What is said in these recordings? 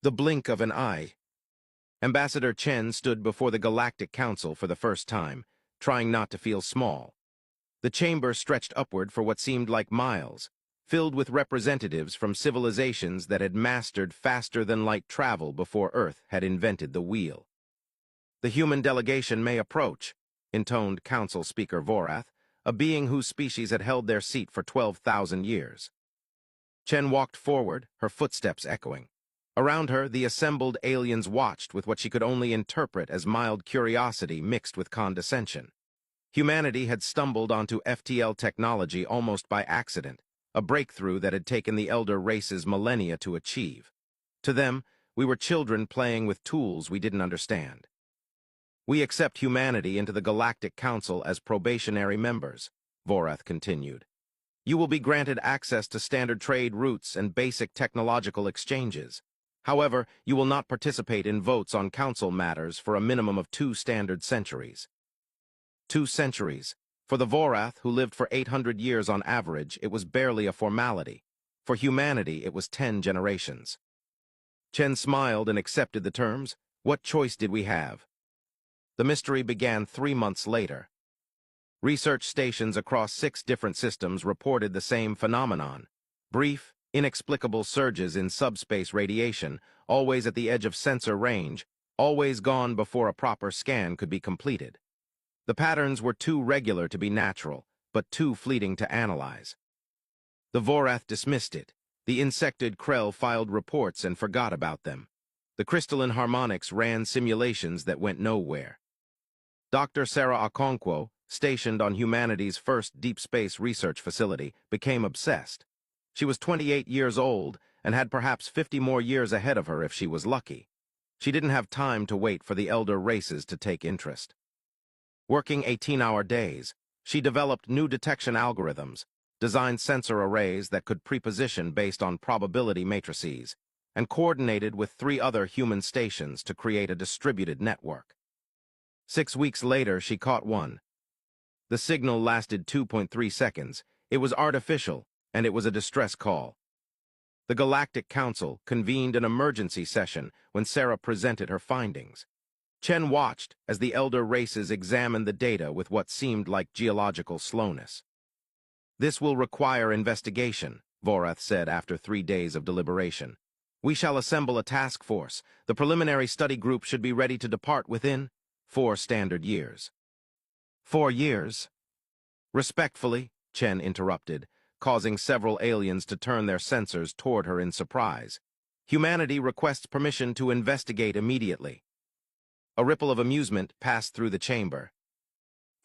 The blink of an eye. Ambassador Chen stood before the Galactic Council for the first time, trying not to feel small. The chamber stretched upward for what seemed like miles, filled with representatives from civilizations that had mastered faster-than-light travel before Earth had invented the wheel. "The human delegation may approach," intoned Council Speaker Vorath, a being whose species had held their seat for 12,000 years. Chen walked forward, her footsteps echoing. Around her, the assembled aliens watched with what she could only interpret as mild curiosity mixed with condescension. Humanity had stumbled onto FTL technology almost by accident, a breakthrough that had taken the elder races millennia to achieve. To them, we were children playing with tools we didn't understand. "We accept humanity into the Galactic Council as probationary members," Vorath continued. "You will be granted access to standard trade routes and basic technological exchanges. However, you will not participate in votes on council matters for a minimum of 2 standard centuries." 2 centuries. For the Vorath, who lived for 800 years on average, it was barely a formality. For humanity, it was 10 generations. Chen smiled and accepted the terms. What choice did we have? The mystery began 3 months later. Research stations across 6 different systems reported the same phenomenon. Brief, inexplicable surges in subspace radiation, always at the edge of sensor range, always gone before a proper scan could be completed. The patterns were too regular to be natural, but too fleeting to analyze. The Vorath dismissed it. The insected Krell filed reports and forgot about them. The crystalline harmonics ran simulations that went nowhere. Dr. Sarah Okonkwo, stationed on humanity's first deep space research facility, became obsessed. She was 28 years old and had perhaps 50 more years ahead of her if she was lucky. She didn't have time to wait for the elder races to take interest. Working 18-hour days, she developed new detection algorithms, designed sensor arrays that could preposition based on probability matrices, and coordinated with 3 other human stations to create a distributed network. 6 weeks later, she caught one. The signal lasted 2.3 seconds. It was artificial, and it was a distress call. The Galactic Council convened an emergency session when Sarah presented her findings. Chen watched as the elder races examined the data with what seemed like geological slowness. "This will require investigation," Vorath said after 3 days of deliberation. "We shall assemble a task force. The preliminary study group should be ready to depart within 4 standard years." 4 years? Respectfully, Chen interrupted, causing several aliens to turn their sensors toward her in surprise. "Humanity requests permission to investigate immediately." A ripple of amusement passed through the chamber.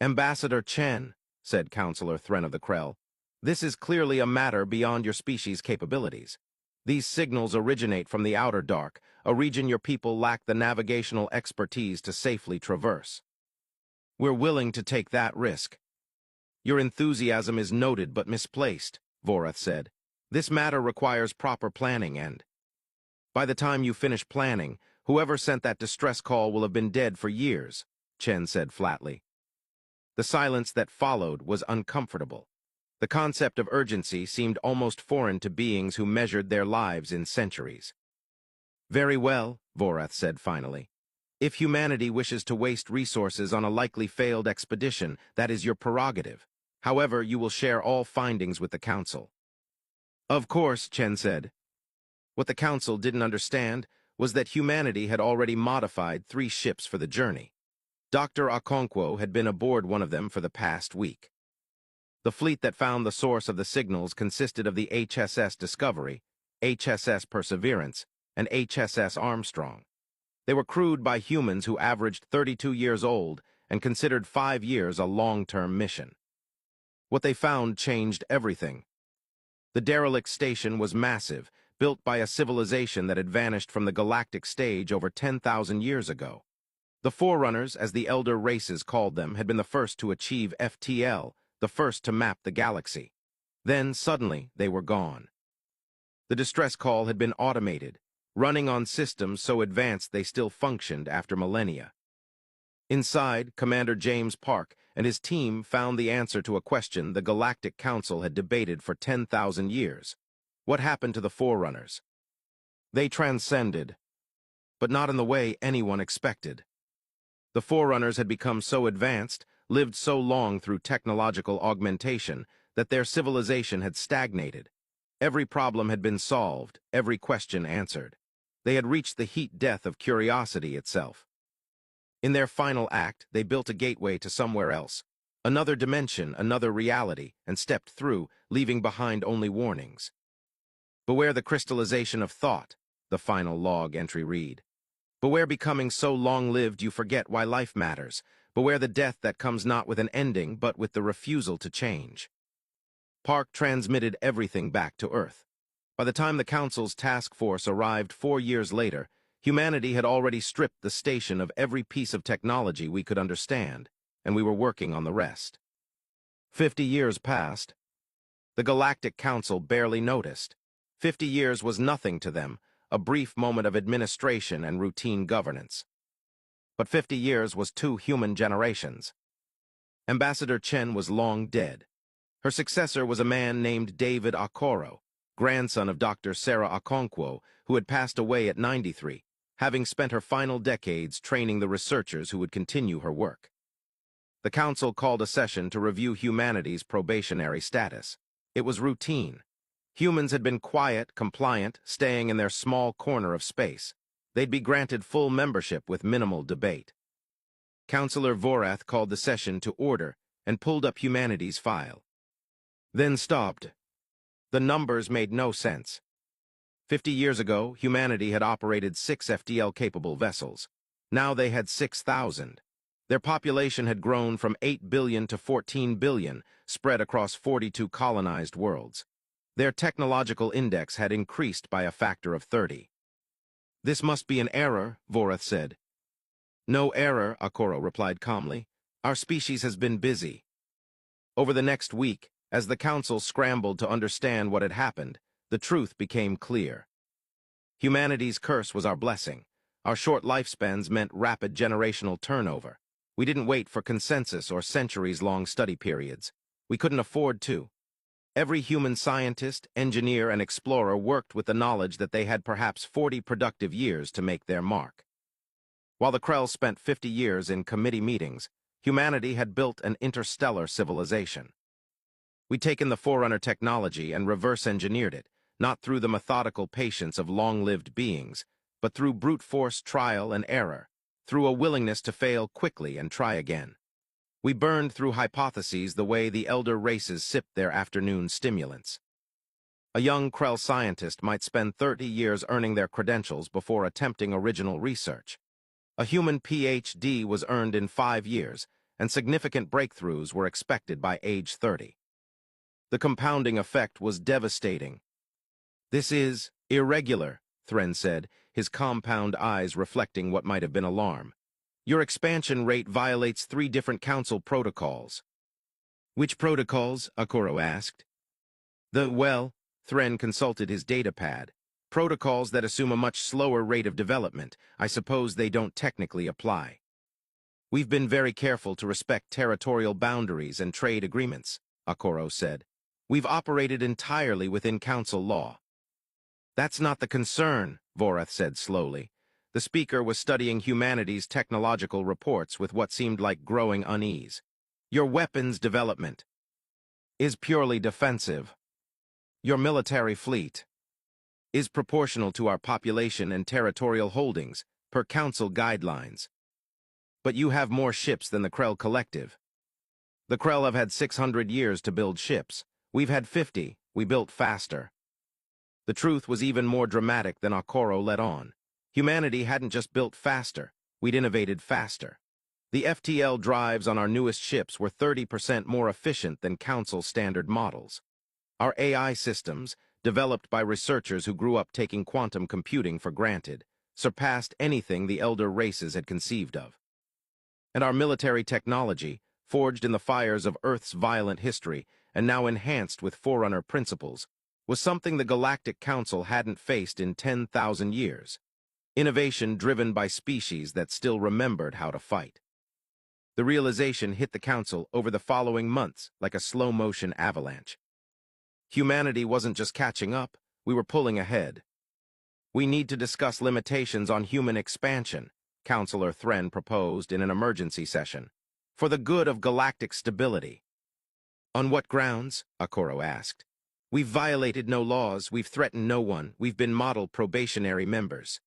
"Ambassador Chen," said Counselor Thren of the Krell, "this is clearly a matter beyond your species' capabilities. These signals originate from the outer dark, a region your people lack the navigational expertise to safely traverse. We're willing to take that risk." "Your enthusiasm is noted but misplaced," Vorath said. "This matter requires proper planning and—" "By the time you finish planning, whoever sent that distress call will have been dead for years," Chen said flatly. The silence that followed was uncomfortable. The concept of urgency seemed almost foreign to beings who measured their lives in centuries. "Very well," Vorath said finally. "If humanity wishes to waste resources on a likely failed expedition, that is your prerogative. However, you will share all findings with the Council." "Of course," Chen said. What the Council didn't understand was that humanity had already modified 3 ships for the journey. Dr. Okonkwo had been aboard one of them for the past week. The fleet that found the source of the signals consisted of the HSS Discovery, HSS Perseverance, and HSS Armstrong. They were crewed by humans who averaged 32 years old and considered 5 years a long-term mission. What they found changed everything. The derelict station was massive, built by a civilization that had vanished from the galactic stage over 10,000 years ago. The Forerunners, as the elder races called them, had been the first to achieve FTL, the first to map the galaxy. Then, suddenly, they were gone. The distress call had been automated, running on systems so advanced they still functioned after millennia. Inside, Commander James Park and his team found the answer to a question the Galactic Council had debated for 10,000 years. What happened to the Forerunners? They transcended, but not in the way anyone expected. The Forerunners had become so advanced, lived so long through technological augmentation, that their civilization had stagnated. Every problem had been solved, every question answered. They had reached the heat death of curiosity itself. In their final act, they built a gateway to somewhere else, another dimension, another reality, and stepped through, leaving behind only warnings. Beware the crystallization of thought, the final log entry read. Beware becoming so long-lived you forget why life matters. Beware the death that comes not with an ending, but with the refusal to change. Park transmitted everything back to Earth. By the time the Council's task force arrived 4 years later, humanity had already stripped the station of every piece of technology we could understand, and we were working on the rest. 50 years passed. The Galactic Council barely noticed. 50 years was nothing to them, a brief moment of administration and routine governance. But 50 years was 2 human generations. Ambassador Chen was long dead. Her successor was a man named David Okoro, grandson of Dr. Sarah Okonkwo, who had passed away at 93, having spent her final decades training the researchers who would continue her work. The Council called a session to review humanity's probationary status. It was routine. Humans had been quiet, compliant, staying in their small corner of space. They'd be granted full membership with minimal debate. Councillor Vorath called the session to order and pulled up humanity's file. Then stopped. The numbers made no sense. 50 years ago, humanity had operated 6 FTL-capable vessels. Now they had 6,000. Their population had grown from 8 billion to 14 billion, spread across 42 colonized worlds. Their technological index had increased by a factor of 30. This must be an error, Vorath said. No error, Okoro replied calmly. Our species has been busy. Over the next week, as the Council scrambled to understand what had happened, the truth became clear. Humanity's curse was our blessing. Our short lifespans meant rapid generational turnover. We didn't wait for consensus or centuries-long study periods. We couldn't afford to. Every human scientist, engineer, and explorer worked with the knowledge that they had perhaps 40 productive years to make their mark. While the Krell spent 50 years in committee meetings, humanity had built an interstellar civilization. We'd taken the Forerunner technology and reverse-engineered it, not through the methodical patience of long-lived beings, but through brute force trial and error, through a willingness to fail quickly and try again. We burned through hypotheses the way the elder races sipped their afternoon stimulants. A young Krell scientist might spend 30 years earning their credentials before attempting original research. A human PhD was earned in 5 years, and significant breakthroughs were expected by age 30. The compounding effect was devastating. This is irregular, Thren said, his compound eyes reflecting what might have been alarm. Your expansion rate violates 3 different council protocols. Which protocols? Okoro asked. Thren consulted his datapad. Protocols that assume a much slower rate of development. I suppose they don't technically apply. We've been very careful to respect territorial boundaries and trade agreements, Okoro said. We've operated entirely within council law. That's not the concern, Vorath said slowly. The speaker was studying humanity's technological reports with what seemed like growing unease. Your weapons development is purely defensive. Your military fleet is proportional to our population and territorial holdings, per council guidelines. But you have more ships than the Krell Collective. The Krell have had 600 years to build ships. We've had 50. We built faster. The truth was even more dramatic than Okoro let on. Humanity hadn't just built faster, we'd innovated faster. The FTL drives on our newest ships were 30% more efficient than Council standard models. Our AI systems, developed by researchers who grew up taking quantum computing for granted, surpassed anything the elder races had conceived of. And our military technology, forged in the fires of Earth's violent history and now enhanced with Forerunner principles, was something the Galactic Council hadn't faced in 10,000 years. Innovation driven by species that still remembered how to fight. The realization hit the Council over the following months like a slow-motion avalanche. Humanity wasn't just catching up, we were pulling ahead. We need to discuss limitations on human expansion, Counselor Thren proposed in an emergency session, for the good of galactic stability. On what grounds? Akoro asked. We've violated no laws, we've threatened no one, we've been model probationary members.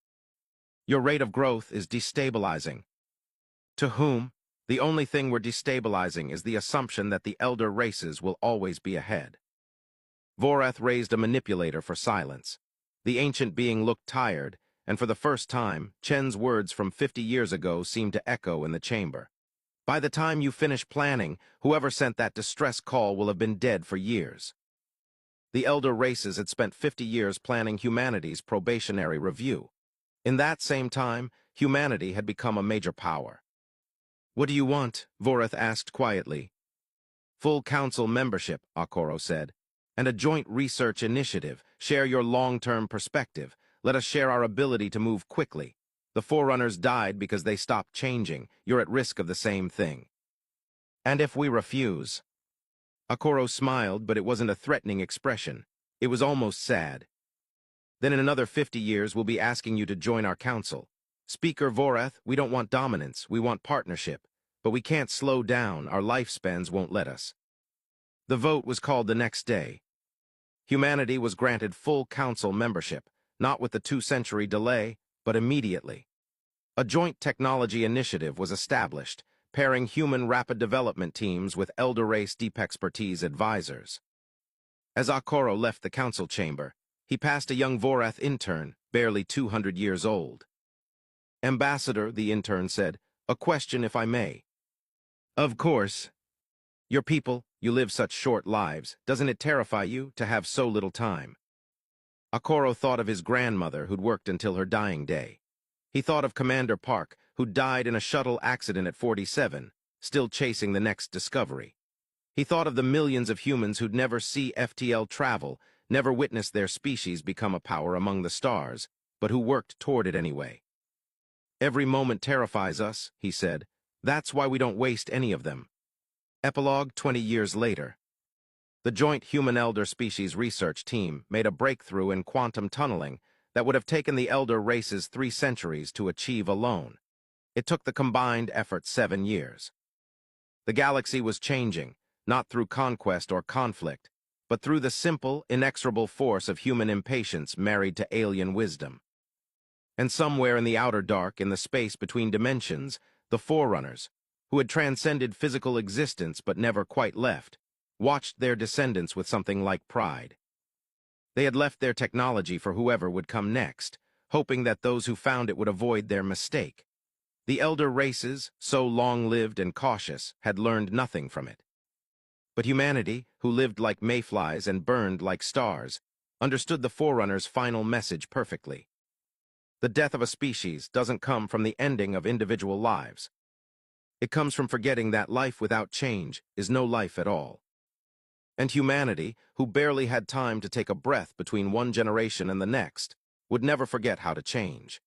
Your rate of growth is destabilizing. To whom? The only thing we're destabilizing is the assumption that the elder races will always be ahead. Vorath raised a manipulator for silence. The ancient being looked tired, and for the first time, Chen's words from 50 years ago seemed to echo in the chamber. By the time you finish planning, whoever sent that distress call will have been dead for years. The elder races had spent 50 years planning humanity's probationary review. In that same time, humanity had become a major power. What do you want? Vorath asked quietly. Full council membership, Akoro said, and a joint research initiative. Share your long-term perspective. Let us share our ability to move quickly. The Forerunners died because they stopped changing. You're at risk of the same thing. And if we refuse? Akoro smiled, but it wasn't a threatening expression. It was almost sad. Then in another 50 years, we'll be asking you to join our council. Speaker Vorath, we don't want dominance, we want partnership. But we can't slow down, our lifespans won't let us. The vote was called the next day. Humanity was granted full council membership, not with the 2-century delay, but immediately. A joint technology initiative was established, pairing human rapid development teams with elder race deep expertise advisors. As Akoro left the council chamber, he passed a young Vorath intern, barely 200 years old. Ambassador, the intern said, a question if I may. Of course. Your people, you live such short lives. Doesn't it terrify you to have so little time? Akoro thought of his grandmother who'd worked until her dying day. He thought of Commander Park, who died in a shuttle accident at 47, still chasing the next discovery. He thought of the millions of humans who'd never see FTL travel, never witness their species become a power among the stars, but who worked toward it anyway. Every moment terrifies us, he said. That's why we don't waste any of them. Epilogue 20 years later. The joint human elder species research team made a breakthrough in quantum tunneling that would have taken the elder races 3 centuries to achieve alone. It took the combined effort 7 years. The galaxy was changing, not through conquest or conflict, but through the simple, inexorable force of human impatience married to alien wisdom. And somewhere in the outer dark, in the space between dimensions, the Forerunners, who had transcended physical existence but never quite left, watched their descendants with something like pride. They had left their technology for whoever would come next, hoping that those who found it would avoid their mistake. The elder races, so long-lived and cautious, had learned nothing from it. But humanity, who lived like mayflies and burned like stars, understood the Forerunners' final message perfectly. The death of a species doesn't come from the ending of individual lives. It comes from forgetting that life without change is no life at all. And humanity, who barely had time to take a breath between one generation and the next, would never forget how to change.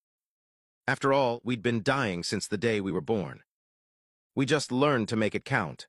After all, we'd been dying since the day we were born. We just learned to make it count.